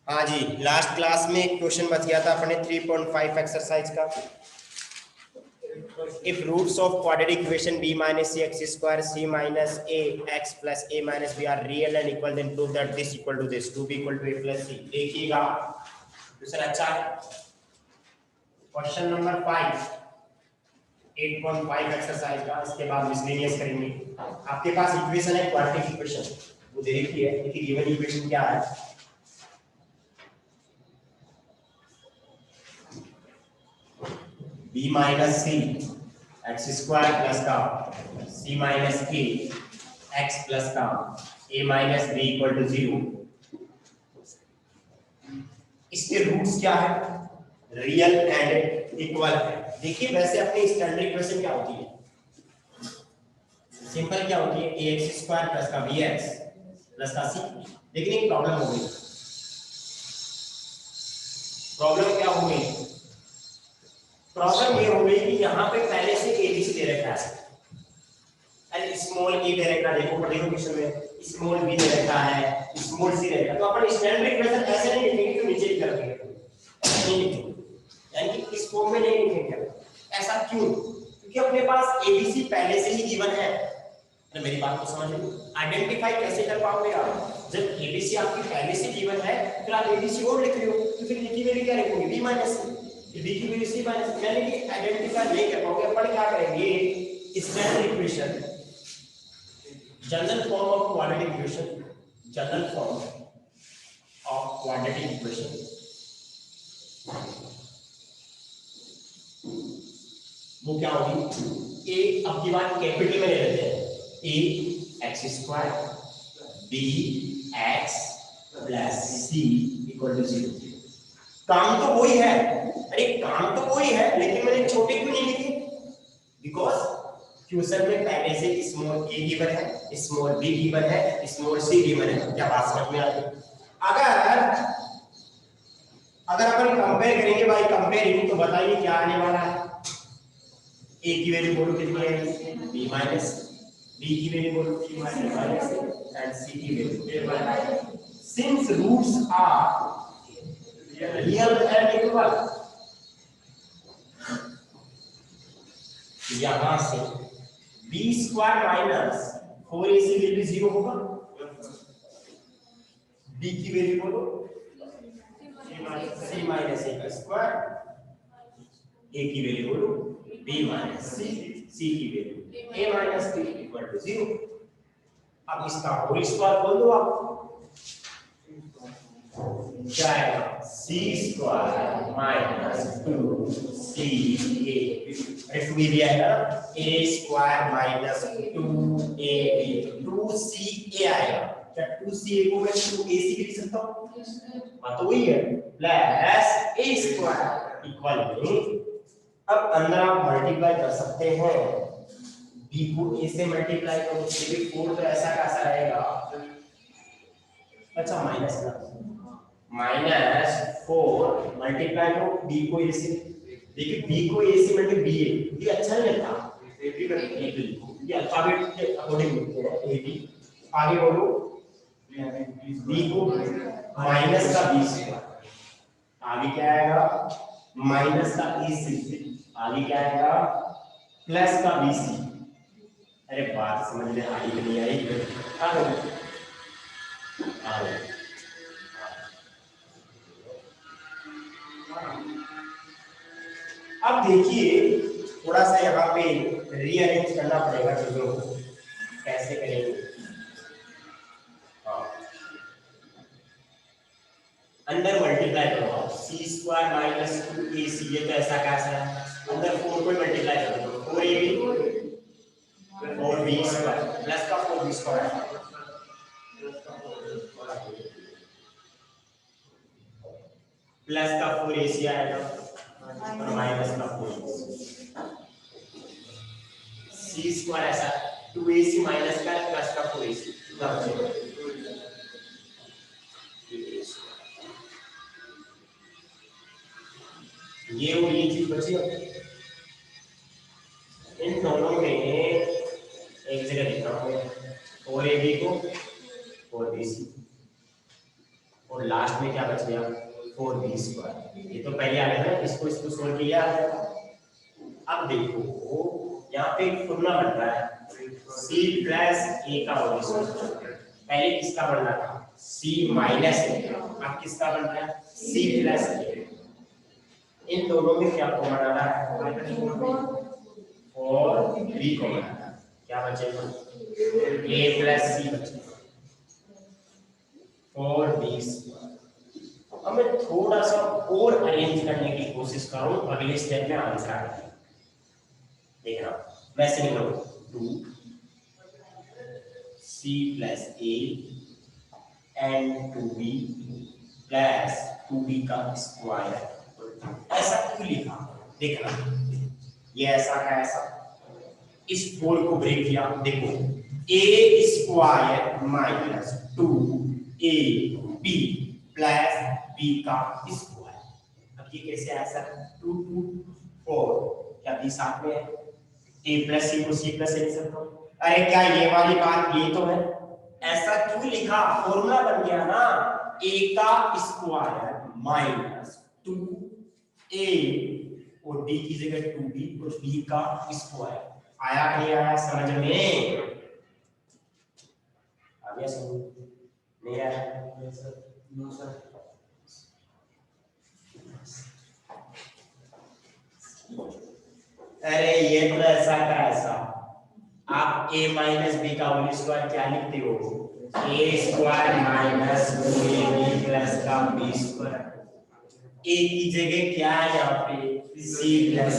हाँ जी, last class में एक क्वेश्चन बच गया था अपने 3.5 एक्सरसाइज का। If roots of quadratic equation b minus c x square c minus a x plus a minus b are real and equal, then prove that this equal to this 2b equal to a plus c। देखिएगा question अच्छा है। Question number 5 8.5 exercise का। इसके बाद miscellaneous करेंगे। आपके पास equation है quadratic equation, वो दे रखी है। देखिए गिवन इक्वेशन क्या है। b minus c x square plus का c minus a x plus का a minus b equal to 0। इसके रूट्स क्या है? रियल एंड इक्वल है। देखिए वैसे अपनी स्टैंडर्ड इक्वेशन क्या होती है? सिंपल क्या होती है? ax स्क्वायर प्लस का bx प्लस का c। लेकिन एक प्रॉब्लम हो गई। प्रॉब्लम क्या हो गई? प्रॉब्लम ये हो गई कि यहाँ पे पहले से abc दे रखा है एंड स्मॉल e दे रखा है। देखो देखो क्वेश्चन में स्मॉल b दे रखा है, स्मॉल c दे रखा है। तो अपन स्टैंडर्ड इक्वेशन ऐसे नहीं लिखेंगे तो नीचे लिख देंगे, नहीं लिखेंगे, यानी कि इस फॉर्म में नहीं लिखेंगे। ऐसा क्यों? क्योंकि अपने पास abc पहले से ही गिवन है। तो मेरी बात को समझ लो। आइडेंटिफाई कैसे कर पाओगे आप? जब abc आपकी पहले से गिवन है फिर आप abc और लिख रहे हो तो फिर b की वैल्यू क्या रखोगे? b minus c। b की वैल्यू c माइनस, यानी कि आइडेंटिफाई नहीं कर पाओगे। अपन क्या करेंगे? Standard equation, general form of quadratic equation, general form of quadratic equation वो क्या होगी? a अब की बात कैपिटल में ले लेते हैं। a x square b x plus c equal to 0। काम तो वही है, अरे काम तो वही है, लेकिन मैंने छोटे क्यों नहीं लिखे? बिकॉज क्वेश्चन में पहले से स्मॉल a गिवन है, स्मॉल b गिवन है, स्मॉल c गिवन है। क्या बात समझ में आ रही? अगर अपन कंपेयर करेंगे भाई, कंपेयरिंग, तो बताइए क्या आने वाला है? a की वैल्यू बोलो कितनी है? b माइनस, b की वैल्यू बोलो b माइनस एंड c की value a minus. Since roots are real and equal, यहां से b square minus 4ac will be 0 होगा। b की वैल्यू बोलो c माइनस a का स्क्वायर, a की वैल्यू बोलो b माइनस c की value a minus b equal to 0। अब इसका होल स्क्वायर बोल दो आप, क्या आएगा? c स्क्वायर माइनस 2ca, अरे 2a भी आएगा ना, a square minus 2ab, 2ca आएगा। क्या 2ca को मैं 2ac भी लिख सकता हूँ? बात तो वही है, प्लस a स्क्वायर इक्वल में, अब अंदर आप मल्टीप्लाई कर सकते हैं। b को a से मल्टीप्लाई करो तो भी 4 तो ऐसा कैसा रहेगा? अच्छा माइनस ना, माइनस 4 मल्टीप्लाई करो b को a से। देखिए b को a से मल्टीप्लाई b, ये अच्छा नहीं लगता, ये अल्फाबेट के अकॉर्डिंग लिखते हैं a b। आगे बोलो, b को माइनस का b से, आगे क्या आएगा? माइनस का ए सी, आगे क्या आएगा? प्लस का बी सी। अरे बात समझ में आई कि नहीं आई? अब देखिए थोड़ा सा यहाँ पे रीअरेंज करना पड़ेगा चीजों को। कैसे करेंगे? अंदर मल्टीप्लाई करो, सी स्क्वायर माइनस 2ac, ये तो ऐसा कैसा है? अंदर 4 को मल्टीप्लाई कर दो, 4ab 4b स्क्वायर प्लस का 4b स्क्वायर प्लस का 4ac आएगा और माइनस का 4 c स्क्वायर ऐसा 2ac माइनस का प्लस का 4ac, ये और ये चीज बची। इन दोनों में एक जगह लिख रहा हूं, 4ab को 4bc और लास्ट में क्या बच गया 4b²। ये तो पहले आ गया ना, इसको सोल्व किया। अब देखो यहाँ पे एक फॉर्मूला बन रहा है c प्लस a का होल स्क्वायर। पहले किसका बन रहा था c माइनस a, अब किसका बन रहा है c प्लस a। इन दोनों में क्या कॉमन आ रहा है और b कॉमन आ रहा है, क्या बचेगा a प्लस c बचेगा 4b²। अब मैं थोड़ा सा और अरेंज करने की कोशिश करूं अगले स्टेप में आंसर आएगा। देखना मैं से लिख रहा हूं 2 c plus a and 2b plus 2b का स्क्वायर। ऐसा क्यों लिखा देखना, ये ऐसा का ऐसा, इस 4 को ब्रेक किया, देखो a² minus 2ab plus b का स्क्वायर। अब ये कैसे आया सर 2 2 4, क्या b साथ में है, a प्लस c को c प्लस a लिख सकता हूं। अरे क्या ये वाली बात ये तो है, ऐसा क्यों लिखा, फॉर्मूला बन गया ना a का स्क्वायर माइनस 2a और b की जगह 2b और b का स्क्वायर। आया नहीं आया समझ में, आ गया समझ नहीं आया नो सर। अरे ये तो ऐसा का ऐसा, आप a माइनस बी का होल स्क्वायर क्या लिखते हो a² माइनस 2ab प्लस का b²। a की जगह क्या है यहाँ पे c प्लस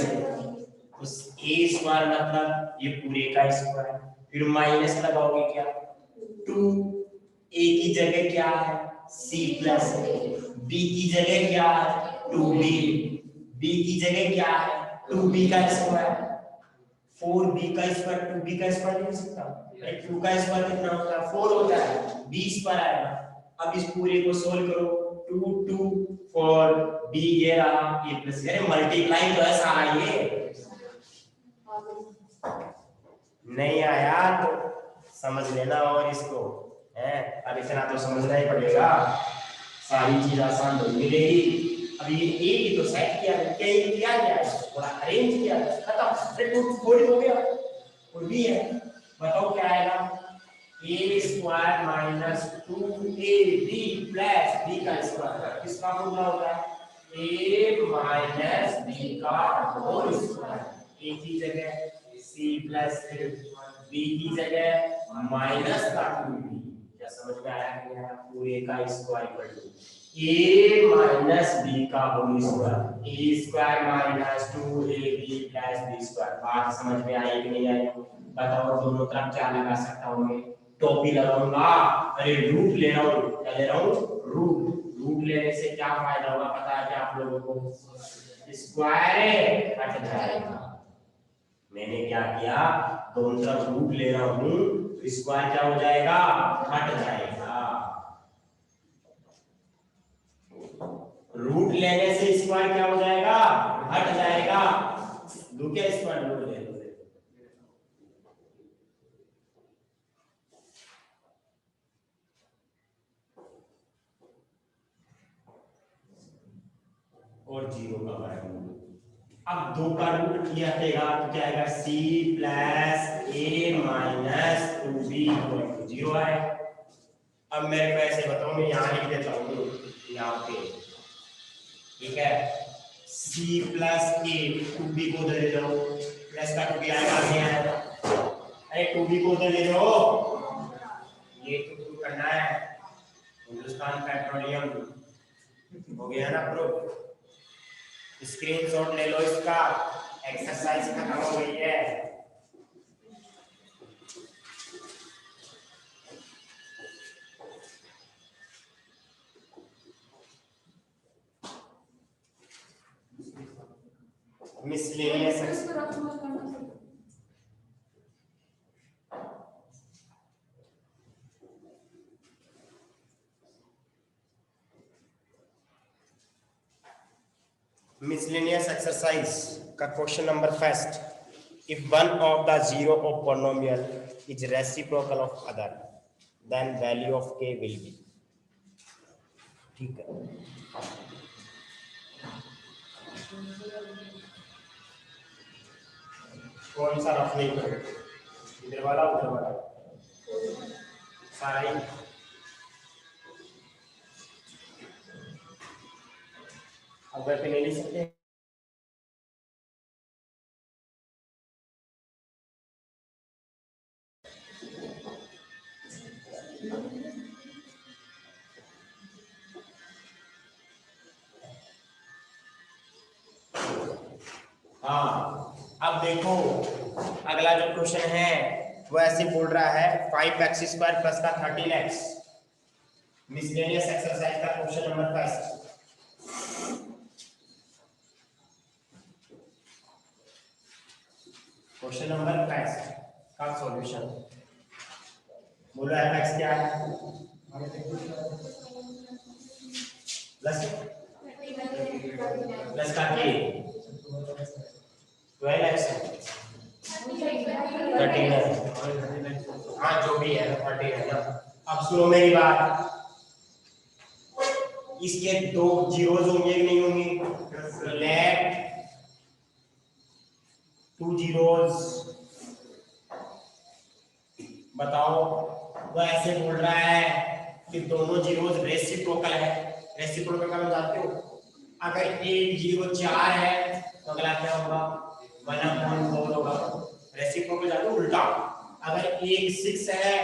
उस a² मतलब ये पूरे का स्क्वायर, फिर माइनस लगाओगे क्या 2, a की जगह क्या है c प्लस, b की जगह क्या है 2b, b की जगह क्या है 2b का स्क्वायर, 4b का स्क्वायर 2b का स्क्वायर नहीं हो सकता, 2 का स्क्वायर कितना होता है 4 होता है, b² आएगा। अब इस पूरे को सोल्व करो 2 2 4 b ये रहा a प्लस, अरे मल्टीप्लाई तो है सारा, ये नहीं आया तो समझ लेना और इसको है, अब इतना तो समझना ही पड़ेगा, सारी चीज आसान नहीं मिलेगी। अब ये a की तो सेट किया है, क्या किया है थोड़ा अरेंज किया है, खत्म, अरे थोड़ी हो गया, और b है, बताओ क्या आएगा a² minus 2ab plus b का स्क्वायर। किसका फॉर्मूला होता है a माइनस b का होल स्क्वायर, a की जगह c प्लस b की जगह माइनस का 2b। क्या समझ में आया कि नहीं, पूरे का square equal to a minus b का whole square, a² minus 2ab plus b²। बात समझ में आई कि नहीं आई, बताओ दोनों तरफ क्या लगा सकता हूं मैं, टोपी लगाऊंगा, अरे रूट ले रहा हूं, क्या ले रहा हूं रूट लेने से क्या फायदा होगा पता है क्या आप लोगों को, स्क्वायर हट जाएगा। मैंने क्या किया दोनों तरफ रूट ले रहा हूं तो स्क्वायर क्या हो जाएगा हट जाएगा, रूट लेने से स्क्वायर क्या हो जाएगा हट जाएगा, दो क्या स्क्वायर रूट ले लो। और 0 का वर्गमूल, अब 2 का रूट किया हटेगा तो क्या आएगा c plus a minus 2b equal to 0 है। अब मेरे को ऐसे बताओ, मैं यहाँ लिख देता हूँ यहाँ पे, ठीक है c प्लस a 2b को उधर ले जाओ, प्लस का 2b आएगा नहीं आएगा, अरे 2b को उधर ले जाओ, ये तो करना है, हिंदुस्तान पेट्रोलियम हो गया ना प्रूफ, स्क्रीनशॉट ले लो इसका, एक्सरसाइज खत्म हो गई है। miscellaneous miscellaneous exercise का question number first, if one of the zero of polynomial is reciprocal of other then value of k will be। ठीक है, कौन सा रफ नहीं करो, इधर वाला उधर वाला सारा ही। अब वैसे ले नहीं सकते। हाँ, अब देखो अगला जो क्वेश्चन है वो ऐसे बोल रहा है 5x² प्लस का 13x, मिसलेनियस एक्सरसाइज का क्वेश्चन नंबर 5। क्वेश्चन नंबर 5 का सॉल्यूशन बोलो। fx क्या है? प्लस का k 12x 13 है, हाँ जो भी है 13 है ना। अब सुनो मेरी बात, इसके दो जीरोज होंगे कि नहीं होंगे? लेट 2 जीरोज, बताओ। वो ऐसे बोल रहा है कि दोनों जीरोज रेसिप्रोकल है। रेसिप्रोकल का जानते हो? अगर एक जीरो 4 है तो अगला क्या होगा? 1/4 होगा। रेसिप्रोकल जानते हो? उल्टा, अगर एक 6 है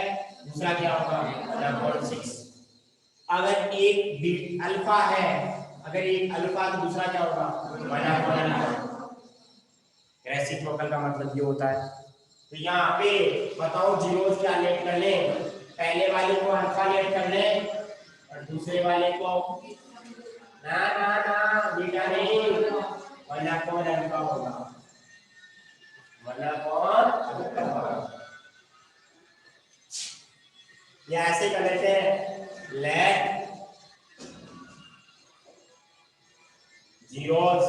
दूसरा क्या होगा? 1/6। अगर एक अल्फा है, अगर एक अल्फा तो दूसरा क्या होगा? 1/अल्फा। रेसिप्रोकल का मतलब ये होता है। तो यहाँ पे बताओ जीरोस क्या लेट कर लें? पहले वाले को अल्फा लेट कर लें और दूसरे वाले को ना ना ना बीटा नहीं, 1/अल्फा होगा। 1/अल्फा। या ऐसे कर लेते हैं, let zeros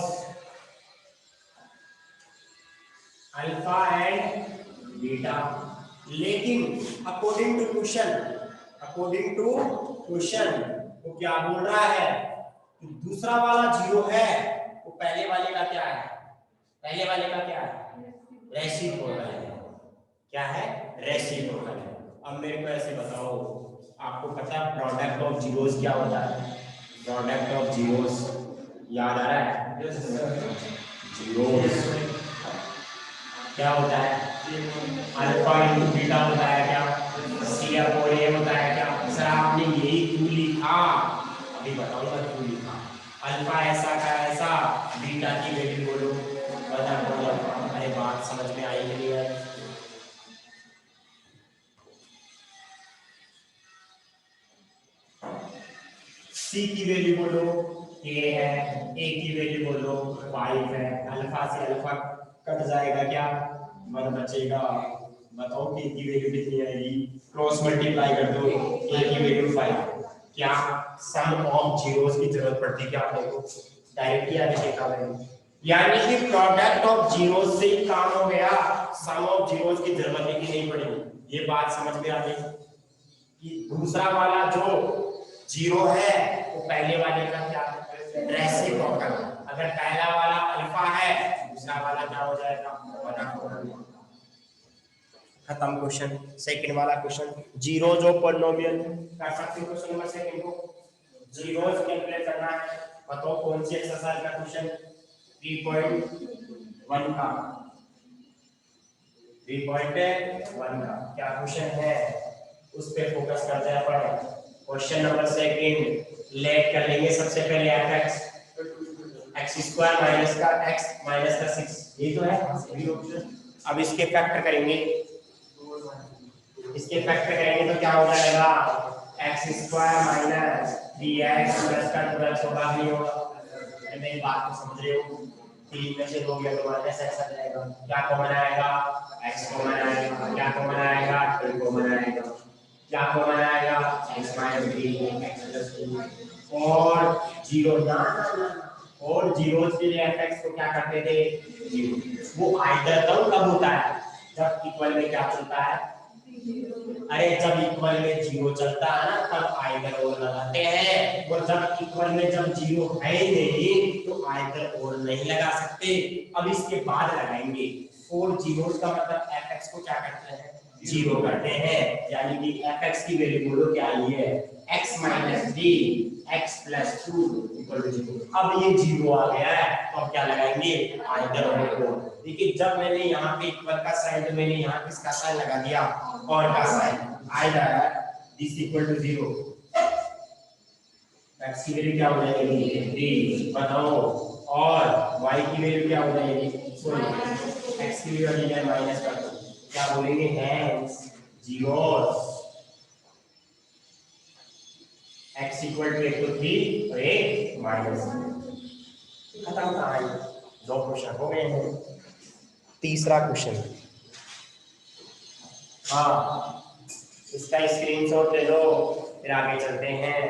alpha and beta. लेकिन अकॉर्डिंग टू क्वेश्चन वो क्या बोल रहा है कि दूसरा वाला जीरो है वो पहले वाले का क्या है? पहले वाले का क्या है? रेसिप्रोकल है। क्या है? रेसिप्रोकल है। अब मेरे को ऐसे बताओ, आपको पता है प्रोडक्ट ऑफ जीरोस क्या होता है? प्रोडक्ट ऑफ जीरोस याद आ रहा है? जीरोस क्या होता है? अल्फा इंटू बीटा होता है क्या? C/A होता है क्या? सर आपने यही क्यों लिखा? अभी बताऊंगा क्यों लिखा। अल्फा ऐसा का ऐसा, बीटा की वैल्यू बोलो, बोलो। अरे बात समझ में आई कि नहीं आई? C की वैल्यू बोलो a है, a की वैल्यू बोलो 5 है। अल्फा से अल्फा कट जाएगा क्या? 1 बचेगा। बताओ k की वैल्यू कितनी आएगी? क्रॉस मल्टीप्लाई कर दो, a की वैल्यू 5। क्या सम ऑफ जीरोस की जरूरत पड़ती क्या आपने को? डायरेक्ट ही आगे देखा मैंने, यानी कि प्रोडक्ट ऑफ जीरोस से ही काम हो गया, सम ऑफ जीरोस की जरूरत ही नहीं पड़ेगी। ये बात समझ में आ गई कि दूसरा वाला जो जीरो है वो पहले वाले का क्या है? रेसिप्रोकल। अगर पहला वाला अल्फा है दूसरा वाला क्या हो जाएगा? 1/4। खत्म क्वेश्चन। सेकंड वाला क्वेश्चन, जीरोज ऑफ पॉलिनोमियल कर सकते हो। क्वेश्चन नंबर सेकंड को जीरोज कैलकुलेट करना है। बताओ कौन सी एक्सरसाइज का क्वेश्चन? 3.1 का 3.1 का क्या क्वेश्चन है उस पे फोकस करते हैं अपन। क्वेश्चन नंबर सेकंड लेट कर लेंगे सबसे पहले fx x² माइनस का x माइनस का 6, ये तो है। अब इसके फैक्टर करेंगे, इसके फैक्टर करेंगे तो क्या हो जाएगा? x² माइनस 3x प्लस का 12x होगा, नहीं होगा? मेरी बात को समझ रहे हो? 3 में से हो गया तो माइनस x आ जाएगा। क्या कॉमन आएगा? x कॉमन आएगा। क्या कॉमन आएगा? 2 कॉमन आएगा। क्या कॉमन आएगा? x माइनस 3 x प्लस 2 और जीरो ना और जीरोस के लिए fx को क्या करते थे? जीरो। वो आइडल टर्म कब होता है? जब इक्वल में क्या चलता है? अरे जब इक्वल में जीरो चलता है ना तब आइदर और लगाते हैं, और जब इक्वल में जब जीरो है ही नहीं तो आइदर और नहीं लगा सकते। अब इसके बाद लगाएंगे। 4 जीरोस का मतलब fx को क्या करते हैं, जीरो करते हैं, यानी कि fx की वैल्यू बोलो क्या आई है, x - 3 x + 2 = 0। अब ये जीरो आ गया है तो अब क्या लगाएंगे, आइदर और को। देखिए जब मैंने यहाँ पे इक्वल का साइन तो मैंने यहाँ किसका साइन लगा दिया, और का साइन, आइदर दिस = 0, x की वैल्यू क्या हो जाएगी 3, बताओ, और y की वैल्यू क्या हो जाएगी, सॉरी x की वैल्यू आ जाएगी माइनस कर दो, क्या बोलेंगे, हैंस जीरोस x = 1 to 3 और एक माइनस। खत्म कहानी, 2 क्वेश्चन हो गए हैं। तीसरा क्वेश्चन, हाँ इसका स्क्रीनशॉट ले लो, फिर आगे चलते हैं।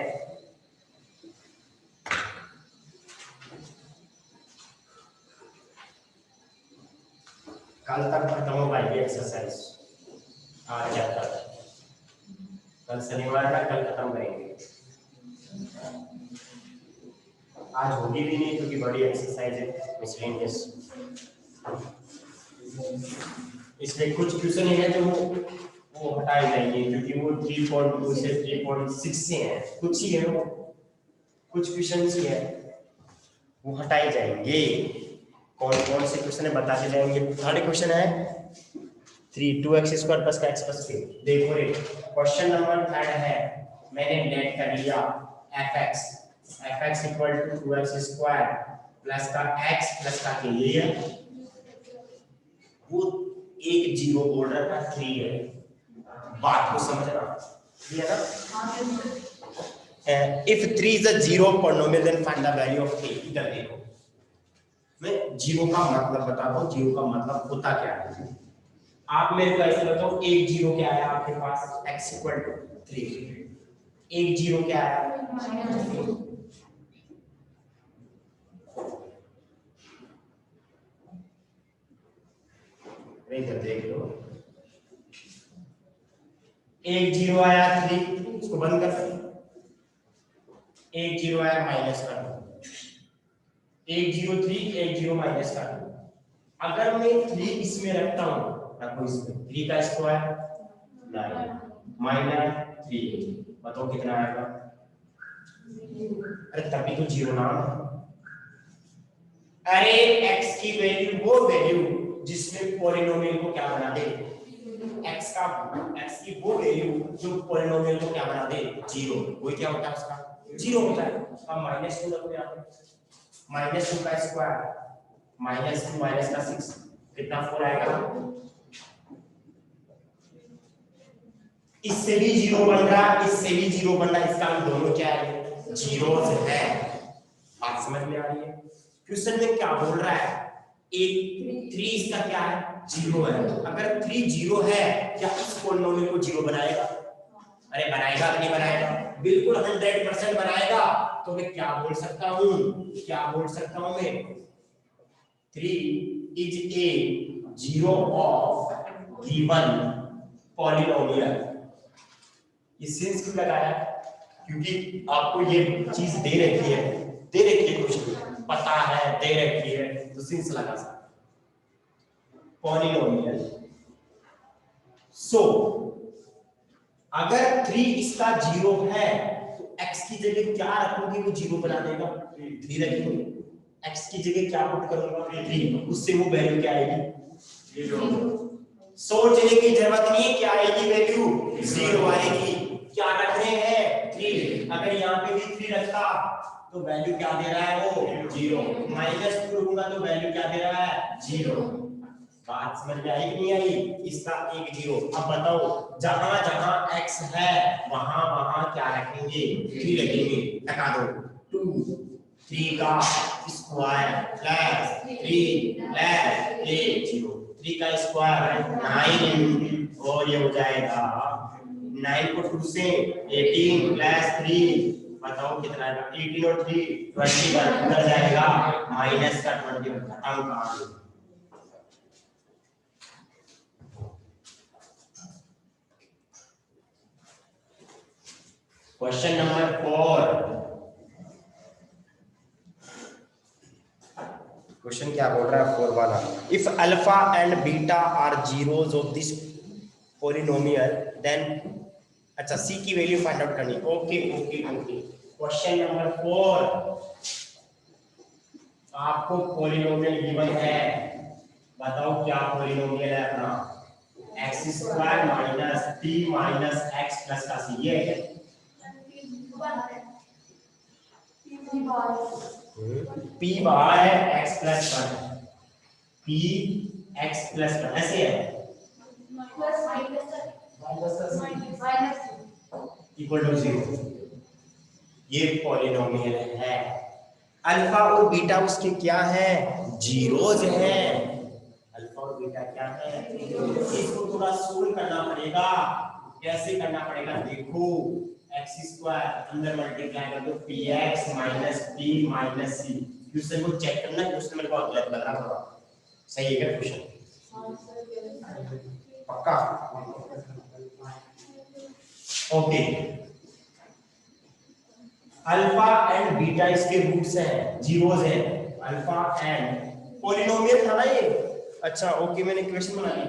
कल तक खत्म हो पाएगी एक्सरसाइज, आज चैप्टर, कल शनिवार का, कल खत्म करेंगे। आज होगी भी नहीं क्योंकि बड़ी एक्सरसाइज है मिसलेनियस, इसलिए कुछ क्वेश्चन है जो वो हटाए जाएंगे क्योंकि वो 3.2 से 3.6 से हैं, कुछ ही है वो, कुछ क्वेश्चन ही है वो हटाए जाएंगे। कौन कौन से क्वेश्चन है बताते जाएंगे। थर्ड क्वेश्चन है 2x² + x + 3। देखो रे क्वेश्चन नंबर थर्ड है, मैंने लेट कर लिया fx = 2x² प्लस का x प्लस का k लिया, वो एक जीरो बोल रहा था 3 है, बात को समझना, ये है ना। if 3 is a zero polynomial then find the value of k। इधर देखो मैं जीरो का मतलब बताता हूँ, जीरो का मतलब होता क्या है। आप मेरे को ऐसे बताओ, एक जीरो क्या है आपके पास, x = 3, एक जीरो क्या है, इधर देख लो, एक जीरो आया 3, इसको बंद कर दो, एक जीरो आया माइनस कर दो, एक जीरो 3, एक जीरो माइनस कर दो। अगर मैं 3 इसमें रखता हूं, रखो इसमें 3 का स्क्वायर 9 - 3, बताओ कितना आएगा, अरे तभी तो जीरो ना, अरे x की वैल्यू वो वैल्यू जिसमें पॉलिनोमियल को क्या बना दे, x की वो वैल्यू जो पॉलिनोमियल को क्या बना दे, जीरो, वही क्या होता है उसका, जीरो होता है। अब -2 रखो यहाँ पे, -2 का स्क्वायर -2 का 6 कितना 4 आएगा, इससे भी जीरो बन रहा, इससे भी जीरो बन रहा, इसका दोनों क्या है, जीरोस है। बात समझ में आ रही है। क्वेश्चन में क्या बोल रहा है, एक 3 इसका क्या है, जीरो है। अगर 3 जीरो है क्या इस पॉलिनोमियल को जीरो बनाएगा, अरे बनाएगा कि नहीं बनाएगा, बिल्कुल 100% बनाएगा। तो मैं क्या बोल सकता हूँ, क्या बोल सकता हूँ मैं, 3 is a zero of given polynomial। ये सेंस क्यों लगाया, क्योंकि आपको ये चीज दे रखी है, दे रखी है, कुछ पता है, दे रखी है, तो सेंस लगा सकते। पॉलिनोमियल, सो अगर 3 इसका जीरो है तो x की जगह क्या रखोगे, वो जीरो बना देगा, 3 रखोगे, x की जगह क्या पुट करूंगा, 3, उससे वो वैल्यू क्या आएगी, जीरो। सोचने की जरूरत नहीं, क्या आएगी वैल्यू, जीरो आएगी। क्या रख रहे हैं, 3, अगर यहाँ पे भी 3 रखा तो वैल्यू क्या दे रहा है, वो जीरो, -2 रखूंगा तो वैल्यू क्या दे रहा है, जीरो। बात समझ में आई कि नहीं आई, इसका एक जीरो। अब बताओ जहां जहां x है वहां वहां क्या रखेंगे, 3 रखेंगे, टका दो, 2 3 का स्क्वायर प्लस 3 प्लस 1 0, 3 का स्क्वायर 9, और ये हो जाएगा 9 को 2 से 18 प्लस 3, बताओ कितना आएगा, 18 और 3 21 उधर जाएगा माइनस का 21, खत्म कहानी। क्वेश्चन नंबर 4, क्वेश्चन क्या बोल रहा है 4 वाला, if alpha and beta are zeros of this polynomial then, अच्छा सी की वैल्यू फाइंड आउट करनी। Okay okay okay, question number 4, आपको पॉलिनोमियल गिवन है, बताओ क्या पॉलिनोमियल है अपना, x square minus T minus x plus का सी, ये है पी बाहर है, x plus one, P x plus one, ऐसे है इक्वल टू 0, ये पॉलिनोमियल है। अल्फा और बीटा उसके क्या है, जीरोज हैं, अल्फा और बीटा क्या है, इसको थोड़ा सोल्व करना पड़ेगा। कैसे करना पड़ेगा देखो, एक्स स्क्वायर अंदर मल्टीप्लाई कर दो P X minus P minus C, question को चेक करना, क्वेश्चन मेरे को गलत लग रहा थोड़ा, सही है क्या क्वेश्चन, पक्का ओके। अल्फा एंड बीटा इसके रूट्स हैं, जीरोज हैं, अल्फा एंड पॉलिनोमियल था ना ये, अच्छा ओके मैंने इक्वेशन बना ली,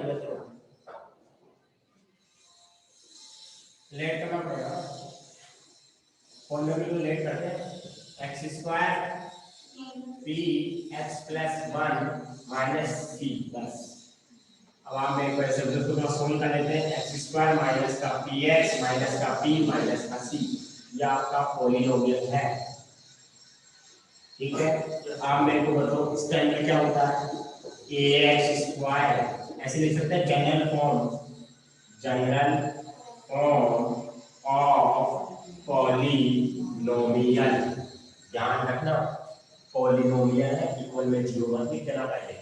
लेट करना पड़ेगा, पॉलिनोमियल को लेट करते हैं, x square p x plus one minus c plus, अब आप मेरे को शब्द को सोल्व कर लेते हैं, एक्स स्क्वायर माइनस का पी एक्स माइनस का पी माइनस का सी, ये आपका पॉलिनोमियल है, ठीक है। आप मेरे को बताओ इसका अंदर क्या होता है, ए एक्स स्क्वायर, ऐसे लिख सकते हैं जनरल फॉर्म ऑफ पॉलिनोमियल, ध्यान रखना पॉलिनोमियल है, इक्वल में 0 1 लिख देना पहले,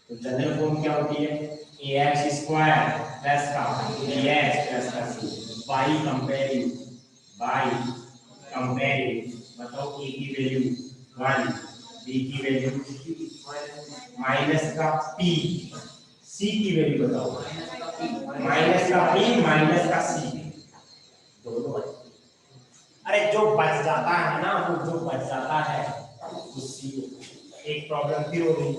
तो जनरल फॉर्म क्या होती है, ए एक्स स्क्वायर प्लस का बी एक्स प्लस का सी, बाई कंपेयरिंग, बताओ ए की वैल्यू 1, बी की वैल्यू माइनस का पी, सी की वैल्यू बताओ माइनस का पी माइनस का सी, दोनों। अरे जो बच जाता है ना, वो जो बच जाता है उसी, एक प्रॉब्लम फिर हो गई,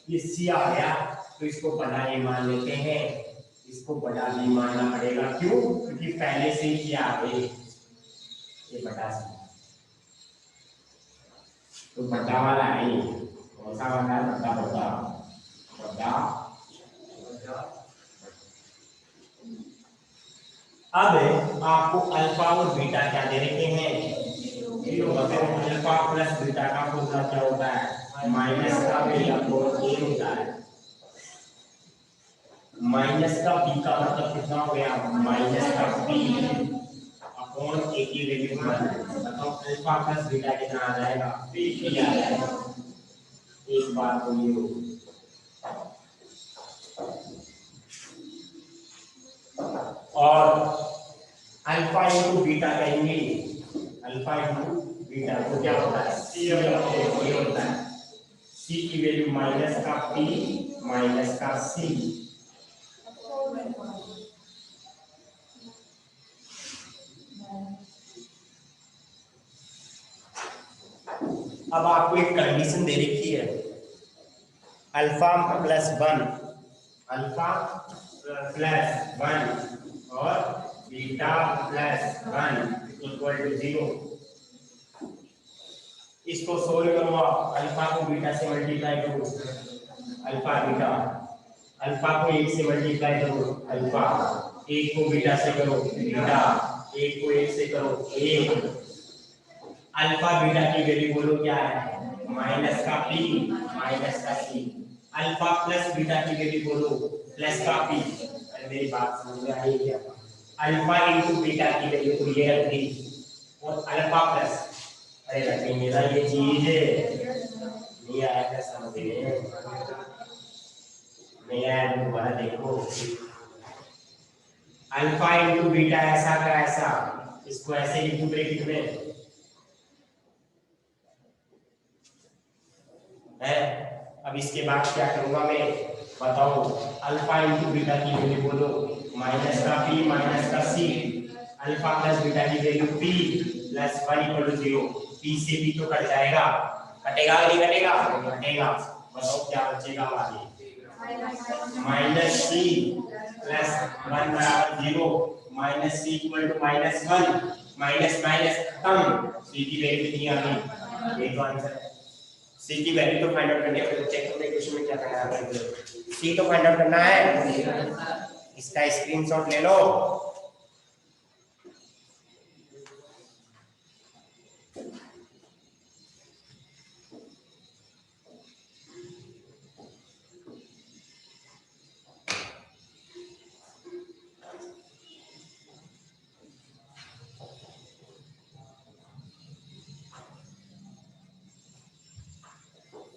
ये सी आ गया तो इसको बड़ा ए मान लेते हैं, इसको बड़ा बी मानना पड़ेगा, क्यों, क्योंकि पहले से ही क्या है ये बड़ा सी, तो बड़ा वाला है ये, कौन सा वाला है, बड़ा बड़ा बड़ा। अब आपको अल्फा और बीटा क्या दे रखे हैं, अल्फा प्लस बीटा का फॉर्मूला क्या होता है, माइनस का बी अपॉन ए होता है, माइनस का बी का मतलब कितना हो गया, माइनस का बी अपॉन ए की वैल्यू 1, बताओ अल्फा प्लस बीटा कितना आ जाएगा, बी आ जाएगा, एक बात तो ये हो, और अल्फा इनटू बीटा कहेंगे, अल्फा इनटू बीटा तो क्या होता है, सी होता है, सी की वैल्यू माइनस का पी माइनस का सी, अब आपको एक कंडीशन दे रखी है, अल्फा प्लस 1, अल्फा प्लस 1 और बीटा प्लस 1 इक्वल टू 0, इसको सोल्व करो आप, अल्फा को बीटा से मल्टीप्लाई करो, अल्फा बीटा, अल्फा को 1 से मल्टीप्लाई करो अल्फा, 1 को बीटा से करो बीटा, 1 को 1 से करो 1, अल्फा बीटा की वैल्यू बोलो क्या है, माइनस का पी माइनस का सी, अल्फा प्लस बीटा की वैल्यू बोलो प्लस का पी, अरे मेरी बात समझ में आई क्या, अल्फा इनटू बीटा की वैल्यू तो ये रख दी, और अल्फा प्लस, अरे रखी मेरा ये चीज नहीं आया क्या समझ में, नहीं आया तो दोबारा देखो, अल्फा इनटू बीटा ऐसा का ऐसा, इसको ऐसे लिखो ब्रैकेट में है। अब इसके बाद क्या करूंगा मैं, बताओ अल्फा इनटू बीटा की वैल्यू बोलो, माइनस का पी माइनस का सी, अल्फा प्लस बीटा की value p plus 1 equal to 0। p से b तो कट जाएगा, कटेगा नहीं कटेगा, कटेगा। बताओ क्या बचेगा आगे, माइनस c प्लस 1 बराबर 0, minus c equal to minus 1, minus minus खत्म, c की वैल्यू कितनी आ गई, ये तो आंसर है। c की वैल्यू तो फाइंड आउट करनी है, फिर चेक करने क्वेश्चन में क्या करना है, c तो फाइंड आउट करना है। इसका स्क्रीनशॉट ले लो।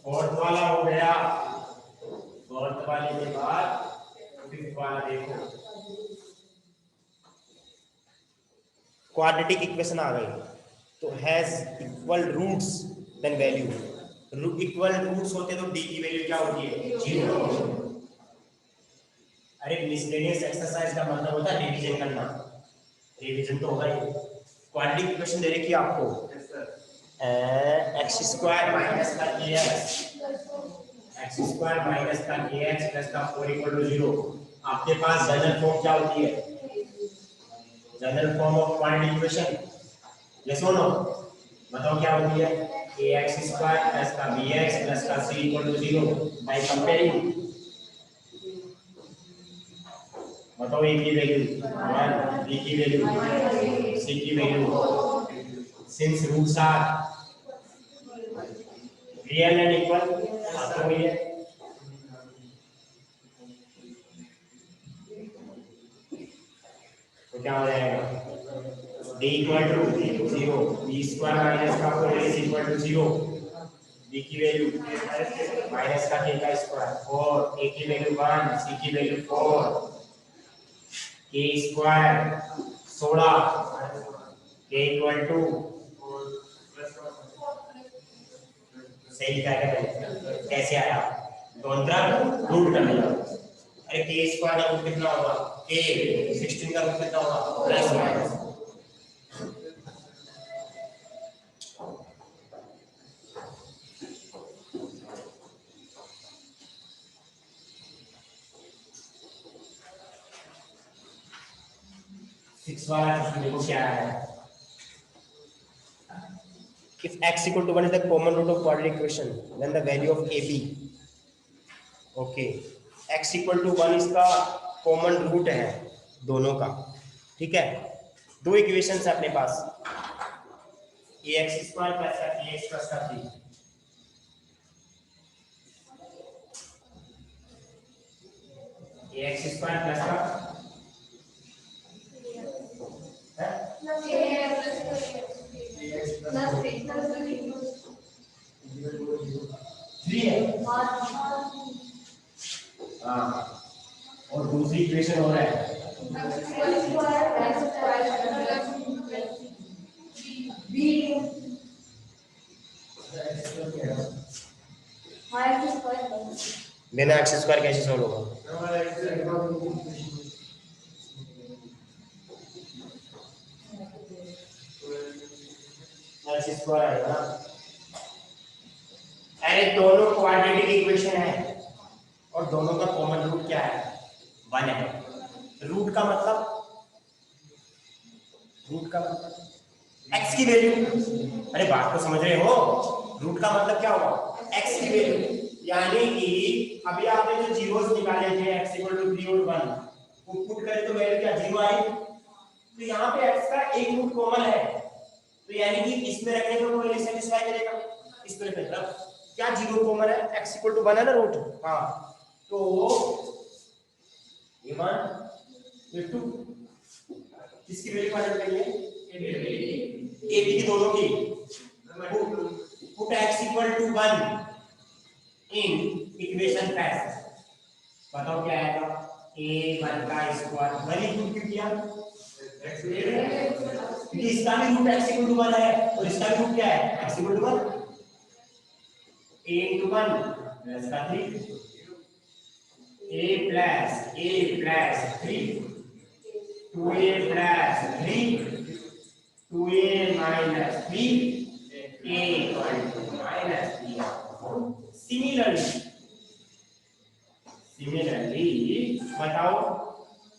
फोर्थ वाला हो गया, फोर्थ वाले के बाद फिफ्थ वाला देखो, क्वाड्रेटिक इक्वेशन आ गई तो has equal roots then value, equal roots होते तो d की वैल्यू क्या होती है, 0। अरे मिसलेनियस एक्सरसाइज का मतलब होता है रिवीजन करना, रिवीजन तो होगा ही। क्वाड्रेटिक इक्वेशन दे रखी है आपको, एक्स स्क्वायर माइनस का एक्स स्क्वायर माइनस का एक्स प्लस का 4 इक्वल टू 0। आपके पास जनरल फॉर्म क्या होती है, general form of quadratic equation, yes और नो, बताओ क्या होती है, ax स्क्वायर प्लस का bx प्लस का c equal to 0 by comparing. बताओ a की वैल्यू 1, b की वैल्यू, c की value, since roots are real and equal, तो ये तो क्या हो जाएगा, d equal to 0, b square minus का 4ac इक्वल टू 0, b की वैल्यू माइनस का k का स्क्वायर 4, a की वैल्यू 1, c की value 4, k square 16, k equal to, सही क्या है, कैसे आया, दोनों तरफ रूट कर लिया। अरे k स्क्वायर का रूट कितना होगा, k 16 का रूट कितना होगा, प्लस माइनस, सिक्स वाला क्वेश्चन देखो क्या है, if x equal to 1 is the common root of quadratic equation then the value of ab, okay, x equal to 1 इसका कॉमन रूट है दोनों का, ठीक है, दो इक्वेशंस है अपने पास, ax square plus bx plus का 3, ax स्क्वायर प्लस का थ्री है, हाँ, और दूसरी इक्वेशन हो रहा है बिना एक्स स्क्वायर कैसे सॉल्व होगा, एक्स स्क्वायर आएगा ना, अरे दोनों क्वाड्रेटिक इक्वेशन है और दोनों का कॉमन रूट क्या है, 1 है। रूट का मतलब, रूट का मतलब x की वैल्यू, अरे बात तो समझ रहे हो, रूट का मतलब क्या होगा, x की वैल्यू, यानी कि अभी आपने जो जीरोस निकाले थे x इक्वल टू 3 और 1 वो पुट करें तो वैल्यू क्या 0 आई, तो यहाँ पे x का एक रूट कॉमन है, तो यानी कि इसमें रखने पर वो वैल्यू सेटिस्फाई करेगा, इसमें रखने पर क्या 0 कॉमन है, x इक्वल टू 1 है ना रूट, हाँ, तो ये 1 ये 2 किसकी वैल्यू फाइंड करेंगे, ए बी की दोनों की, put x equal to 1 in equation fact, बताओ क्या आएगा, a1 का स्क्वायर, वही पुट क्यों किया, क्योंकि इसका भी रूट x इक्वल टू 1 है और इसका भी रूट क्या है, x equal to 1, a into 1 plus का 3, a plus 3, 2a plus 3 2a minus 3 a equal to minus 3। Similarly बताओ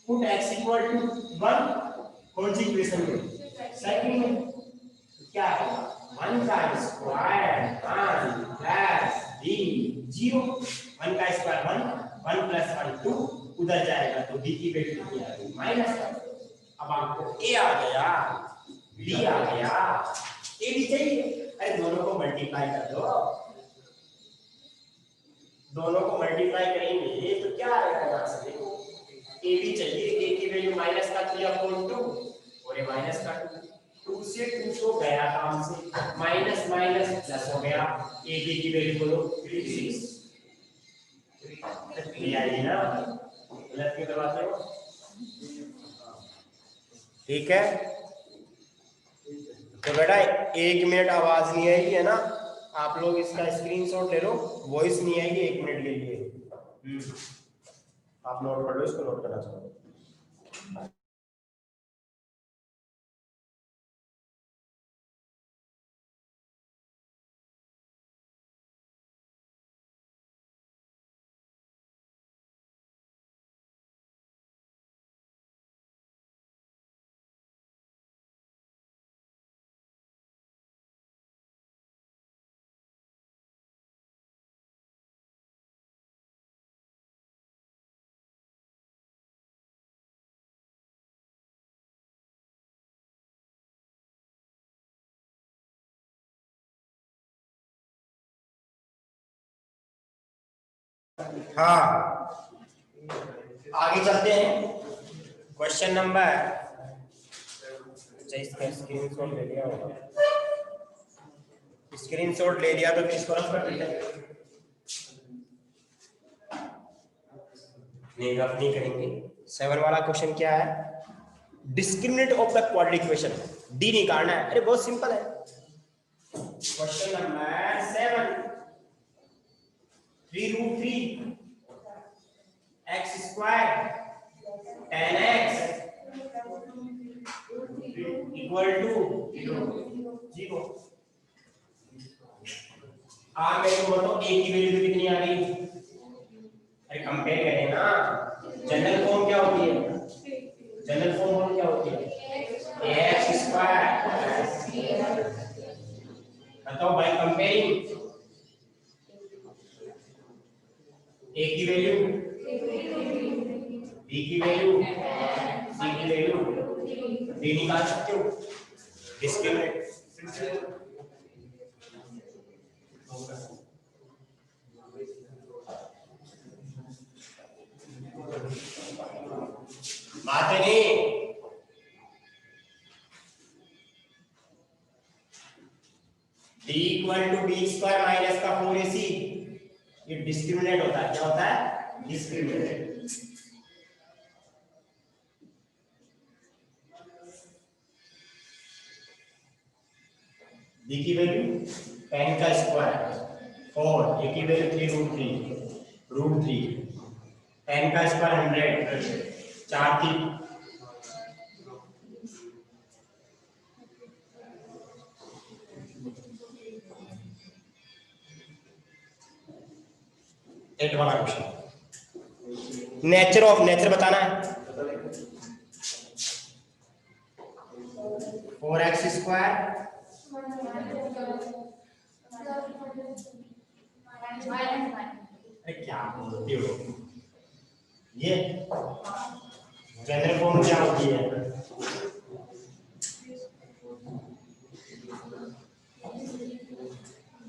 put x equal to 1 कौन सी इक्वेशन में सेकंड में क्या आएगा 1 का स्क्वायर 1 प्लस b 0 1 का स्क्वायर 1 1 प्लस 1 2 उधर जाएगा तो b की वैल्यू कितनी आ गई माइनस। अब आपको a आ गया b आ गया a भी चाहिए, अरे दोनों को मल्टीप्लाई कर दो, दोनों को मल्टीप्लाई करेंगे तो क्या आएगा यहाँ से देखो a भी चाहिए, a की वैल्यू माइनस का 3/2 और ये माइनस का 2 से 2 तो गया काम से माइनस माइनस प्लस हो गया a की वैल्यू बोलो 6 ये आएगी ना, गलत क्यों करवाते हो? ठीक है तो बेटा 1 मिनट आवाज नहीं आएगी है ना, आप लोग इसका स्क्रीनशॉट ले लो, वॉइस नहीं आएगी 1 मिनट के लिए। आप नोट कर लो, इसको नोट करना चाहो। हाँ आगे चलते हैं, क्वेश्चन नंबर, इसका स्क्रीनशॉट ले लिया होगा, स्क्रीनशॉट ले लिया तो फिर इसको रफ कर देते हैं, नहीं रफ नहीं करेंगे। 7 वाला क्वेश्चन क्या है, discriminant of the quadratic equation, d निकालना है। अरे बहुत सिंपल है, question number 7 3√3 x square 10x equal to 0। आप मेरे को बताओ a की वैल्यू कितनी आ गई? अरे कंपेयर करें ना, जनरल फॉर्म क्या होती है, जनरल फॉर्म क्या होती है x स्क्वायर, बताओ भाई कंपेयरिंग a की वैल्यू b की वैल्यू c की वैल्यू d निकाल सकते हो, डिस्क्रिमिनेंट बात है नहीं। d equal to b square minus का 4ac, ये डिस्क्रिमिनेंट होता है, क्या होता है डिस्क्रिमिनेंट। d की वैल्यू 10 का स्क्वायर 4, a की वैल्यू 3√3 10 का स्क्वायर 100 4 थी, एट वाला क्वेश्चन, नेचर बताना है। 4x स्क्वायर क्या बोलते हो, ये जनरल फॉर्म क्या होती है,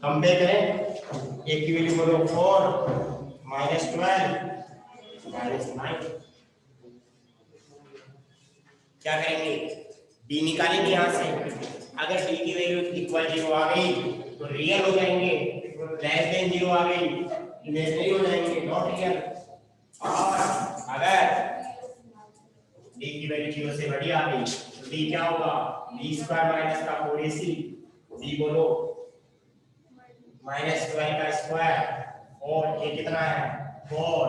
कंपेयर करें, एक की वैल्यू बोलो 4 -12 -9, क्या करेंगे d निकालेंगे यहां से, अगर d की वैल्यू इक्वल 0 आ गई तो रियल हो जाएंगे, लेस देन 0 आ गई इमेजिनरी हो जाएंगे, नॉट रियल, और अगर d की वैल्यू 0 से बड़ी आ गई तो d क्या होगा, b स्क्वायर माइनस का 4ac, d बोलो -12 का स्क्वायर और ये कितना है 4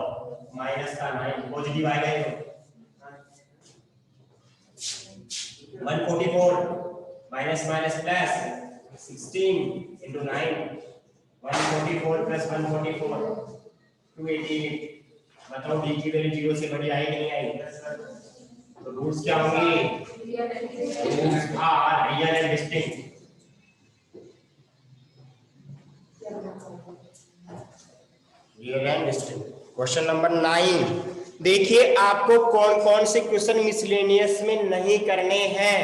माइनस का 9, पॉजिटिव आएगा ये, 144 minus minus plus 16 into 9 144 plus 144 288 बताओ d की वैल्यू 0 से बड़ी आई कि नहीं आई तो रूट्स क्या होंगे roots are real and distinct real and distinct question number 9 देखिए आपको कौन कौन से क्वेश्चन मिसलेनियस में नहीं करने हैं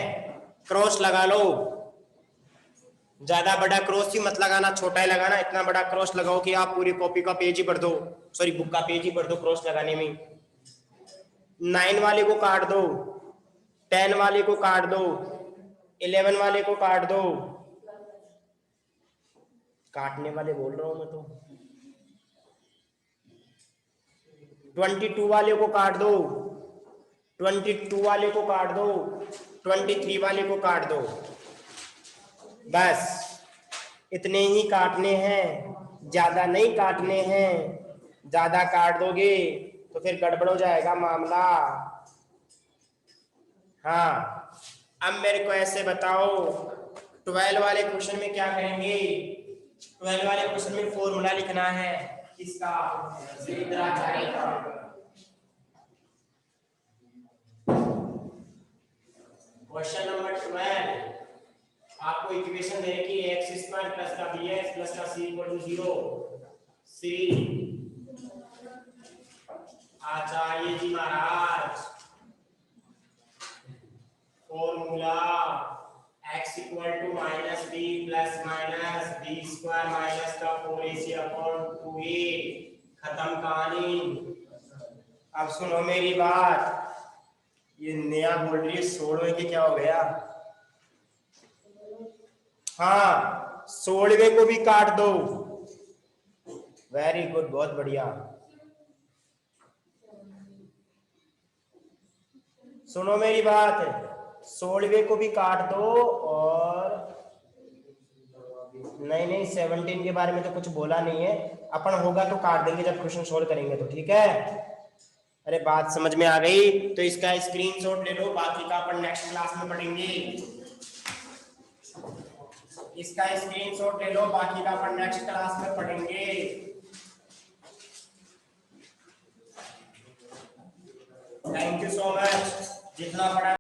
क्रॉस लगा लो ज्यादा बड़ा क्रॉस ही मत लगाना छोटा ही लगाना इतना बड़ा क्रॉस लगाओ कि आप पूरी कॉपी का पेज ही भर दो सॉरी बुक का पेज ही भर दो क्रॉस लगाने में 9 वाले को काट दो 10 वाले को काट दो 11 वाले को काट दो काटने वाले बोल रहा हूं मैं तो 22 वाले को काट दो 22 वाले को काट दो 23 वाले को काट दो बस इतने ही काटने हैं ज्यादा नहीं काटने हैं ज्यादा काट दोगे तो फिर गड़बड़ हो जाएगा मामला हाँ अब मेरे को ऐसे बताओ 12 वाले क्वेश्चन में क्या करेंगे 12 वाले क्वेश्चन में फॉर्मूला लिखना है किसका त्रिज्याचारी का क्वेश्चन नंबर 12 आपको इक्वेशन दे रखी है x² प्लस का bx प्लस का c इक्वल टू 0 सी आचार्य जी महाराज formula x equal to minus b plus minus b square minus का 4ac अपॉन 2a खत्म कहानी अब सुनो मेरी बात ये नया बोल रही है 16वें के क्या हो गया हाँ 16वें को भी काट दो वेरी गुड बहुत बढ़िया सुनो मेरी बात 16वें को भी काट दो और नहीं 17 के बारे में तो कुछ बोला नहीं है अपन होगा तो काट देंगे जब क्वेश्चन सोल्व करेंगे तो ठीक है अरे बात समझ में आ गई तो इसका स्क्रीनशॉट ले लो बाकी का अपन नेक्स्ट क्लास में पढ़ेंगे इसका स्क्रीनशॉट ले लो बाकी का अपन नेक्स्ट क्लास में पढ़ेंगे थैंक यू सो मच जितना पढ़ा